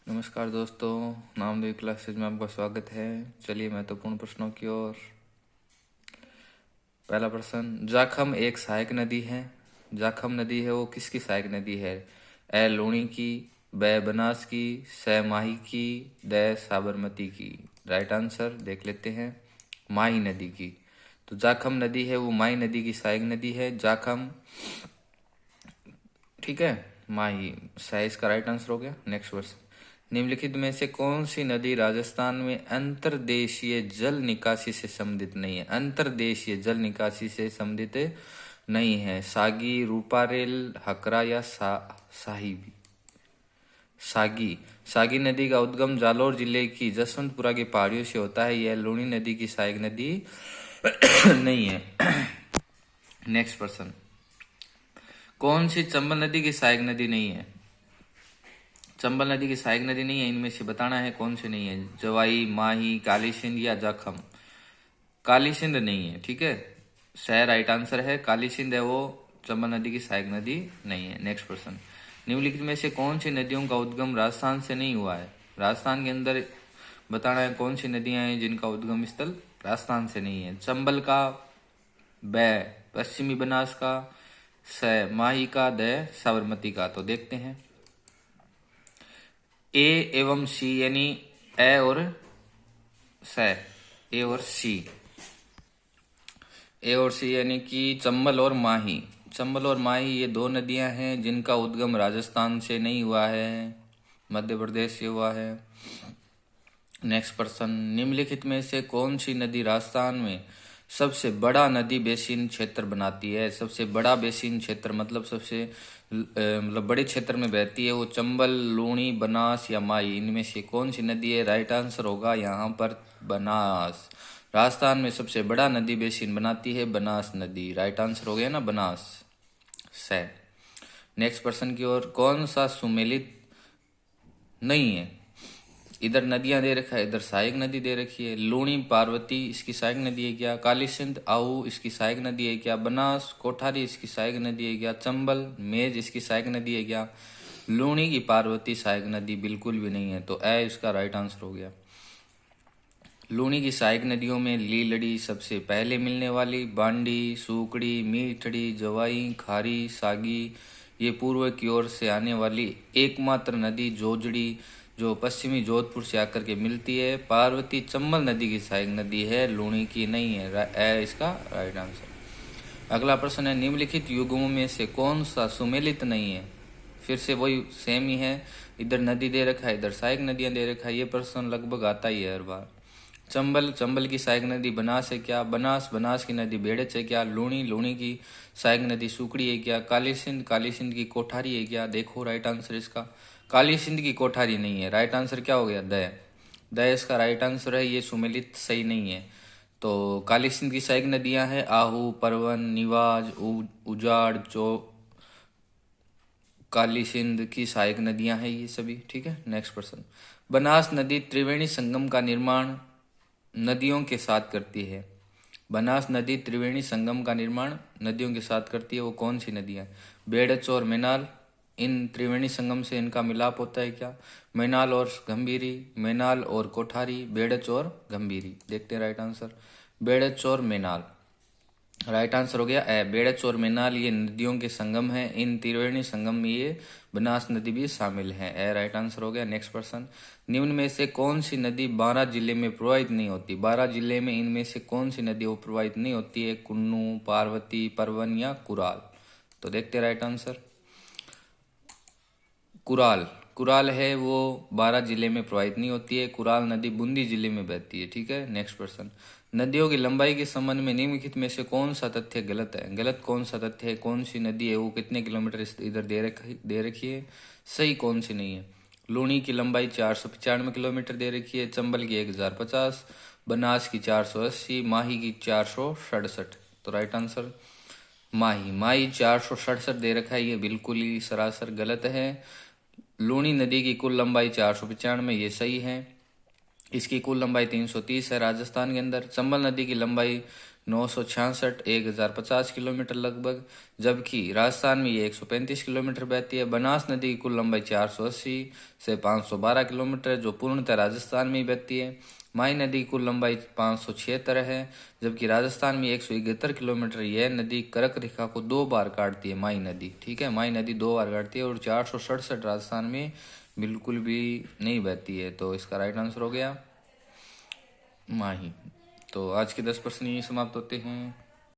नमस्कार दोस्तों, नामदेव क्लासेज में आपका स्वागत है। चलिए महत्वपूर्ण प्रश्नों की ओर। पहला प्रश्न, जाखम एक सहायक नदी है। जाखम नदी है वो किसकी सहायक नदी है? ए लूणी की, ब बनास की, स माही की, द साबरमती की। राइट आंसर देख लेते हैं, माही नदी की। तो जाखम नदी है वो माही नदी की सहायक नदी है। जाखम, ठीक है, माही स इसका राइट आंसर हो गया। नेक्स्ट क्वेश्चन, निम्नलिखित में से कौन सी नदी राजस्थान में अंतर्देशीय जल निकासी से संबंधित नहीं है? अंतर्देशीय जल निकासी से संबंधित नहीं है। सागी, रूपारेल, हकरा या साहिबी। सागी, सागी नदी का उद्गम जालौर जिले की जसवंतपुरा की पहाड़ियों से होता है। यह लूणी नदी की सहायक नदी नहीं है। नेक्स्ट प्रश्न, कौन सी चंबल नदी की सहायक नदी नहीं है? चंबल नदी की सहायक नदी नहीं है, इनमें से बताना है कौन सी नहीं है। जवाई, माही, काली सिंध या जाखम। काली सिंध नहीं है, ठीक है, सह राइट आंसर है। काली सिंध है वो चंबल नदी की सहायक नदी नहीं है। नेक्स्ट प्रश्न, निम्नलिखित में से कौन सी नदियों का उद्गम राजस्थान से नहीं हुआ है? राजस्थान के अंदर बताना है कौन सी नदियां हैं जिनका उद्गम स्थल राजस्थान से नहीं है। चंबल का, ब पश्चिमी बनास का, स माही का, द साबरमती का। तो देखते हैं, ए एवं सी यानी ए और स, ए और सी, ए और सी यानी कि चंबल और माही। चंबल और माही ये दो नदियां हैं जिनका उद्गम राजस्थान से नहीं हुआ है, मध्य प्रदेश से हुआ है। नेक्स्ट प्रश्न, निम्नलिखित में से कौन सी नदी राजस्थान में सबसे बड़ा नदी बेसिन क्षेत्र बनाती है? सबसे बड़ा बेसिन क्षेत्र मतलब सबसे मतलब बड़े क्षेत्र में बहती है वो चंबल, लूणी, बनास या माही। इनमें से कौन सी नदी है? राइट आंसर होगा यहाँ पर बनास। राजस्थान में सबसे बड़ा नदी बेसिन बनाती है बनास नदी। राइट आंसर हो गया ना, बनास से। नेक्स्ट प्रश्न की ओर, कौन सा सुमेलित नहीं है? इधर नदियां दे रखा है, इधर सहायक नदी दे रखी है। लूणी, पार्वती इसकी सहायक नदी है क्या? काली सिंध, आहू इसकी सहायक नदी है क्या? बनास, कोठारी इसकी सहायक नदी है क्या? चंबल, मेज इसकी सहायक नदी है क्या? लूणी की पार्वती सहायक नदी बिल्कुल भी नहीं है, तो ए इसका राइट आंसर हो गया। लूणी की सहायक नदियों में लीलड़ी सबसे पहले मिलने वाली, बांडी, सूकड़ी, मीठड़ी, जवाई, खारी, सागी ये पूर्व की ओर से आने वाली एकमात्र नदी, जोजड़ी जो पश्चिमी जोधपुर से आकर के मिलती है। पार्वती चंबल नदी की सहायक नदी है, लूणी की नहीं है। ए इसका राइट आंसर। अगला प्रश्न है, निम्नलिखित युग्मों में से कौन सा सुमेलित नहीं है? फिर से वही सेम ही है, इधर नदी दे रखा है, इधर सहायक नदियां दे रखा है। ये प्रश्न लगभग आता ही है हर बार। चंबल, चंबल की सहायक नदी बनास है क्या? बनास, बनास की नदी बेड़च है क्या? लूणी, लूणी की सहायक नदी सूकड़ी है क्या? काली सिंध, काली सिंध की कोठारी है क्या? देखो राइट आंसर इसका, काली सिंध की कोठारी नहीं है। राइट आंसर क्या हो गया? दय, दय इसका राइट आंसर है। ये सुमेलित सही नहीं है। तो काली सिंध की सहायक नदियां हैं आहू, परवन, निवाज, उजाड़, काली सिंध की सहायक नदियां हैं ये सभी, ठीक है। नेक्स्ट क्वेश्चन, बनास नदी त्रिवेणी संगम का निर्माण नदियों के साथ करती है। बनास नदी त्रिवेणी संगम का निर्माण नदियों के साथ करती है, वो कौन सी नदियां? बेड़च और मेनाल, इन त्रिवेणी संगम से इनका मिलाप होता है क्या? मेनाल और गंभीरी, मेनाल और कोठारी, बेड़च और गंभीरी। देखते हैं राइट आंसर, बेड़च और मेनाल। राइट आंसर हो गया ए, बेड़च और मेनाल ये नदियों के संगम है। इन त्रिवेणी संगम में ये बनास नदी भी शामिल है। ए राइट आंसर हो गया। नेक्स्ट प्रश्न, निम्न में से कौन सी नदी बारां जिले में प्रवाहित नहीं होती? बारां जिले में इनमें से कौन सी नदी वो प्रवाहित नहीं होती है? कुन्नू, पार्वती, परवन या कुराल। तो देखते राइट आंसर, कुराल। कुराल है वो बारां जिले में प्रवाहित नहीं होती है। कुराल नदी बूंदी जिले में बहती है, ठीक है। नेक्स्ट प्रश्न, नदियों की लंबाई के संबंध में निम्नलिखित में से कौन सा तथ्य गलत है? गलत कौन सा तथ्य है? कौन सी नदी है वो कितने किलोमीटर इधर दे रखी है, सही कौन सी नहीं है? लूणी की लंबाई 495 किलोमीटर दे रखी है, चंबल की 1050, बनास की 480, माही की 467। तो राइट आंसर माही, माही 467 दे रखा है, ये बिल्कुल ही सरासर गलत है। लूणी नदी की कुल लंबाई 495, ये सही है। इसकी कुल लंबाई 330 है राजस्थान के अंदर। चंबल नदी की लंबाई 966, 1050 किलोमीटर लगभग, जबकि राजस्थान में ये 135 किलोमीटर बहती है। बनास नदी की कुल लंबाई 480 से 512 किलोमीटर है, जो पूर्णतः राजस्थान में ही बहती है। माही नदी की कुल लंबाई 576 है, जबकि राजस्थान में 171 किलोमीटर। यह नदी कर्क रेखा को 2 बार काटती है, माही नदी। ठीक है, माही नदी 2 बार काटती है और 467 राजस्थान में बिल्कुल भी नहीं बहती है। तो इसका राइट आंसर हो गया माही। तो आज के 10 प्रश्न यही समाप्त होते हैं।